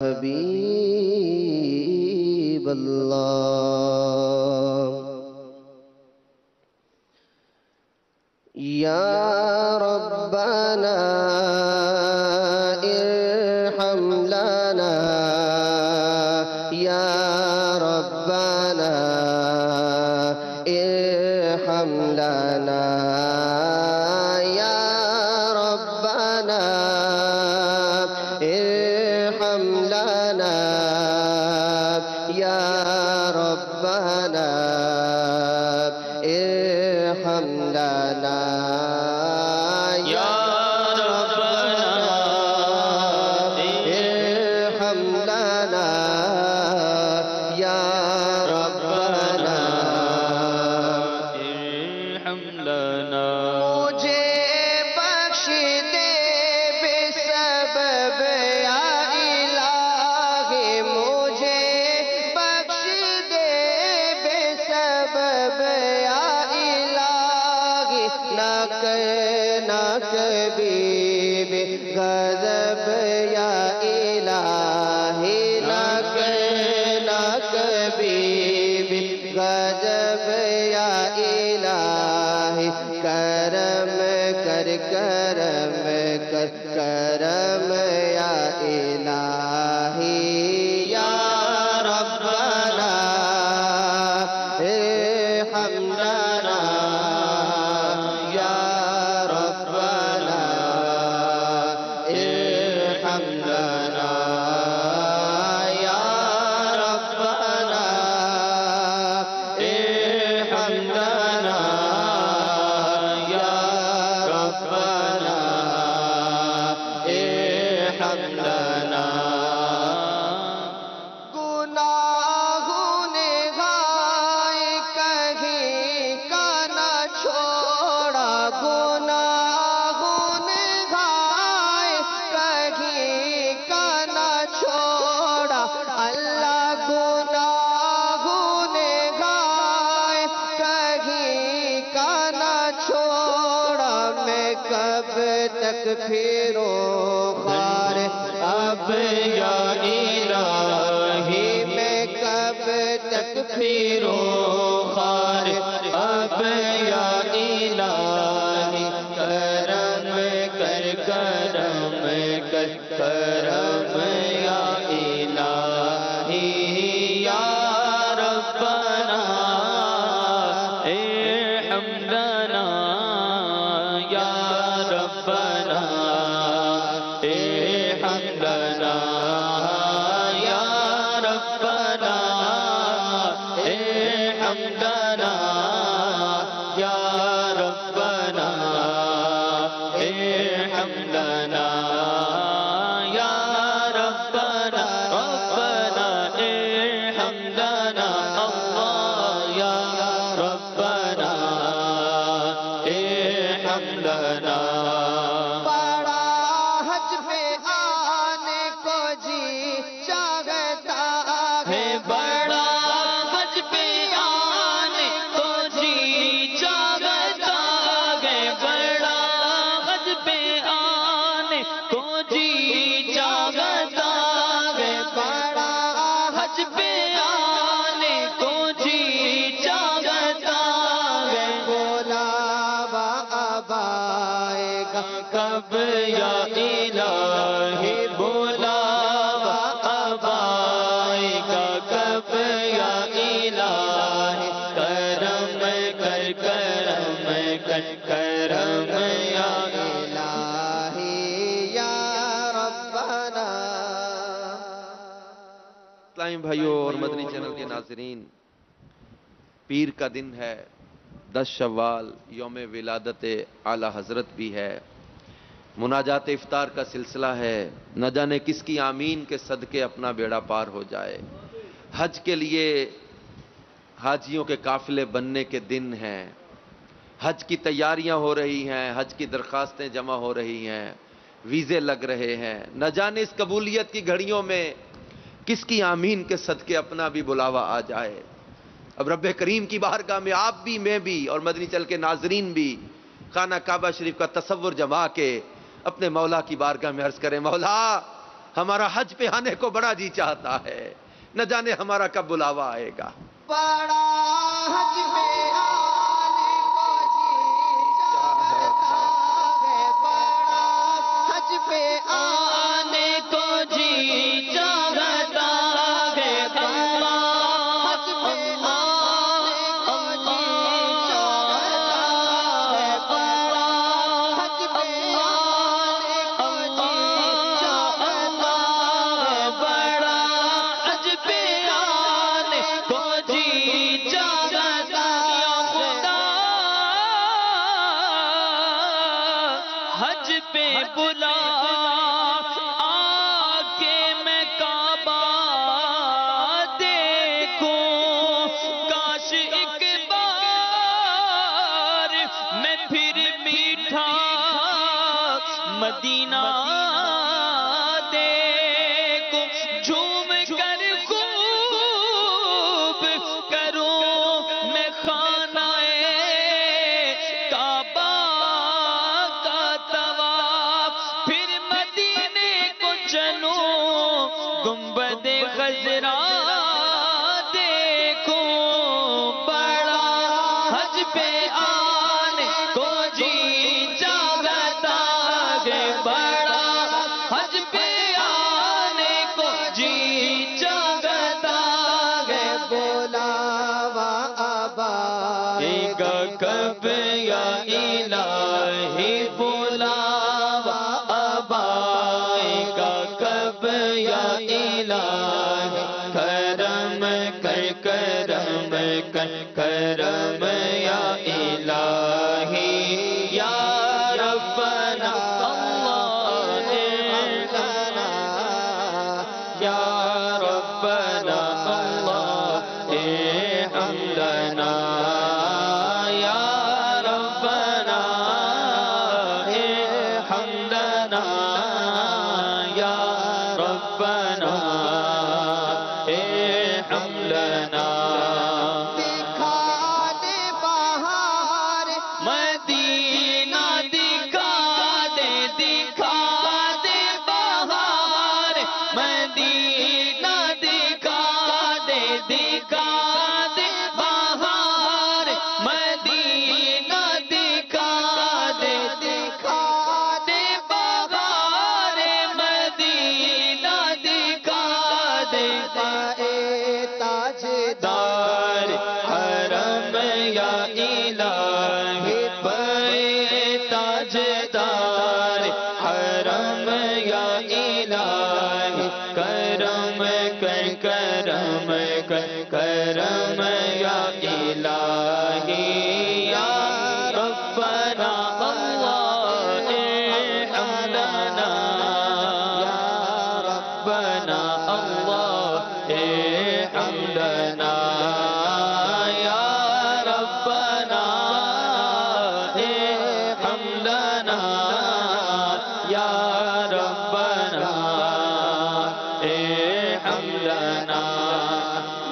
حبیب اللہ یا ربنا ارحم لنا یا ربنا ارحم لنا یا ربنا ارحم لنا یا ربنا ارحم لنا یا ربنا ارحم لنا یا ربنا ارحم لنا مجھے بخش دے بے سبب یا الہی مجھے بخش دے بے سبب یا الہی نہ کرنا کبھی بھی غضب یا الہی نہ کرنا کبھی بھی غضب یا الہی کرم کر کرم کر کرم یا الہی یا ربنا ارحم لنا یا ربنا ارحم لنا یا ربنا ارحم لنا یا ربنا ارحم لنا گناہوں نے گائے کہیں کا نہ چھوڑا گناہوں نے گائے کہیں کا نہ چھوڑا اللہ گناہوں نے گائے کہیں کا نہ چھوڑا میں کب تک پھروں خار اب یا الہی میں کب تک پھروں خار اب یا الہی کرم کر کرم کر کرم یا الہی یا ربنا ارحم لنا یا ربنا ارحم لنا یا ربنا ارحم لنا یا ربنا ارحم لنا یا ربنا ربنا ارحم لنا اللہ یا ربنا ارحم لنا بڑا حج پہ آنے کو جی چاہتا ہے بڑا حج پہ آنے کو جی چاہتا ہے بڑا حج پہ آنے کو جی چاہتا ہے بڑا حج پہ آنے کو جی چاہتا ہے بلاوا اب آئے گا کب یا الہی بلاوا اب آئے گا کب یا الہی کرم کر کرم کر کرم یا الہی یا ربنا اسلامی بھائیوں اور مدنی چینل کے ناظرین، پیر کا دن ہے، 10 شوال یوم ولادت اعلی حضرت بھی ہے، مناجات افطار کا سلسلہ ہے، نہ جانے کس کی آمین کے صدقے اپنا بیڑا پار ہو جائے۔ حج کے لیے حاجیوں کے قافلے بننے کے دن ہیں، حج کی تیاریاں ہو رہی ہیں، حج کی درخواستیں جمع ہو رہی ہیں، ویزے لگ رہے ہیں، نہ جانے اس قبولیت کی گھڑیوں میں کس کی آمین کے صدقے اپنا بھی بلاوا آ جائے۔ اب رب کریم کی بارگاہ میں آپ بھی، میں بھی اور مدنی چل کے ناظرین بھی خانہ کعبہ شریف کا تصور جما کے اپنے مولا کی بارگاہ میں عرض کریں، مولا ہمارا حج پہ آنے کو بڑا جی چاہتا ہے، نہ جانے ہمارا کب بلاوا آئے گا۔ بڑا حج پہ آنے کو جی چاہتا ہے، بڑا حج پہ آنے کو جی چاہتا ہے، حج پہ آنے کو جی چاہتا ہے، بڑا حج پہ آنے کو جی چاہتا ہے، بڑا حج پہ آنے کو جی چاہتا یا خدا، حج پہ بلا آ کے میں کعبہ دیکھوں، کاش ایک بار میں پھر میٹھا مدینہ دیکھوں، جھوم کر خوب کروں میں خانہ کعبہ کا طواف، پھر مدینے کو چلوں گنبد خضرا دیکھوں، بڑا حج پہ آنے کو جی چاہتا ہے، بڑا حج پہ آنے کو جی چاہتا ہے، بلاوا اب آئے گا کب یا الہی بلاوا اب آئے گا کب یا الہی، کرم کر کرم کر کرم یا الہی، یا ربنا اللہ یا ربنا اللہ حمدنا، یا ربنا حمدنا، یا ربنا حمدنا، دکھا دے بہار مدینہ دکھا دے بہار، مدینہ دکھا دے بہار، مدینہ دکھا دے بہار، مدینہ دکھا دے اے تاج دار حرم یا الہی، بے تاجدار حرم یا الہی، کرم کر کرم کر کرم یا الہی، یا ربنا اللہ حمدنا، یا ربنا اللہ حمدنا، یا ربنا حمدنا، یا ربنا حمدنا،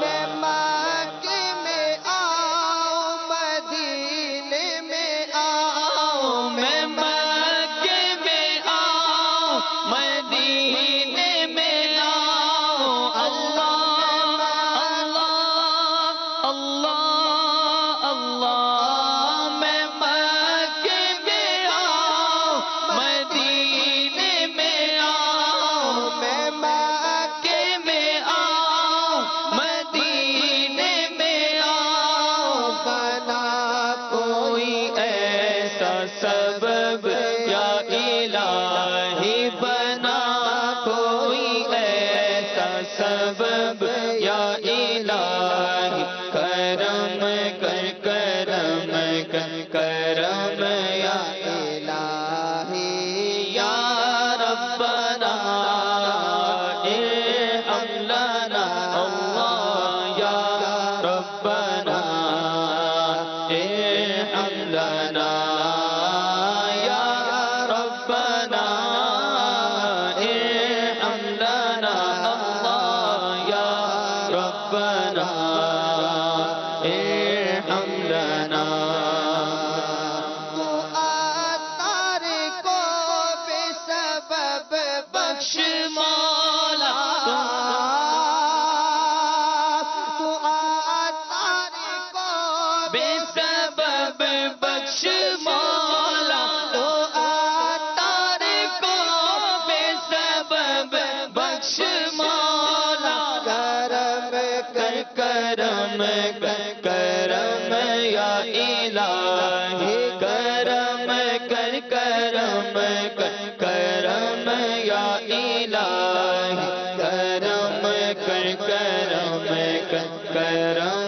میں مکے میں آؤں مدینے میں آؤں، میں مکے میں آؤں مدینے میں آؤں، اللہ اللہ اللہ اللہ، میں مکے میں آؤں مدینے میں آؤں، میں مکے میں آؤں مدینے میں آؤں، بنا کوئی ایسا سبب یا الہی، بنا کوئی ایسا سبب یا الہی، کرم کر کرم کر کرم یا الہی، یا ربنا ارحم لنا اللہ، یا ربنا ارحم لنا، یا ربنا ارحم لنا اللہ، یا کر کرم کر کرم